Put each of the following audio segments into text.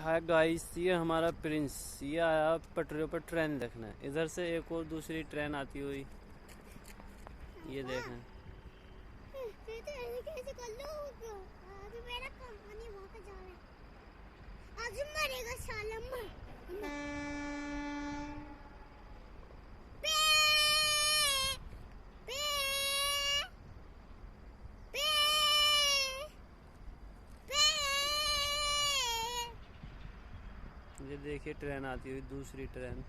Hi guys, ये हमारा Prince. ये आया पटरियों पर ट्रेन देखना है। इधर से एक और दूसरी ट्रेन आती हुई, ये देखें। ये देखिए ट्रेन आती हुई, दूसरी ट्रेन।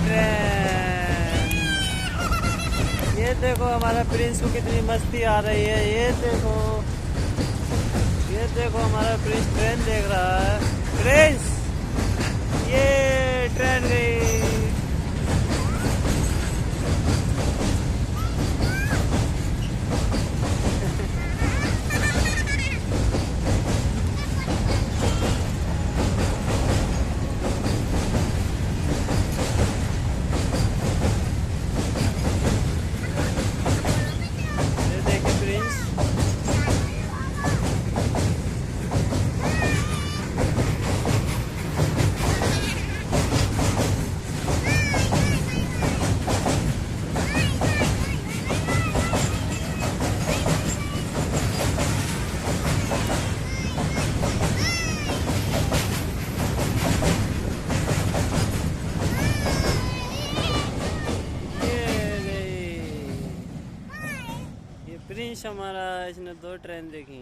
ट्रेन, ये देखो हमारा प्रिंस को कितनी मस्ती आ रही है। ये देखो, ये देखो हमारा प्रिंस ट्रेन देख रहा है। प्रिंस, ये ट्रेन गई। ये देखिए प्रिंस। प्रिंस हमारा, इसने 2 ट्रेन देखी।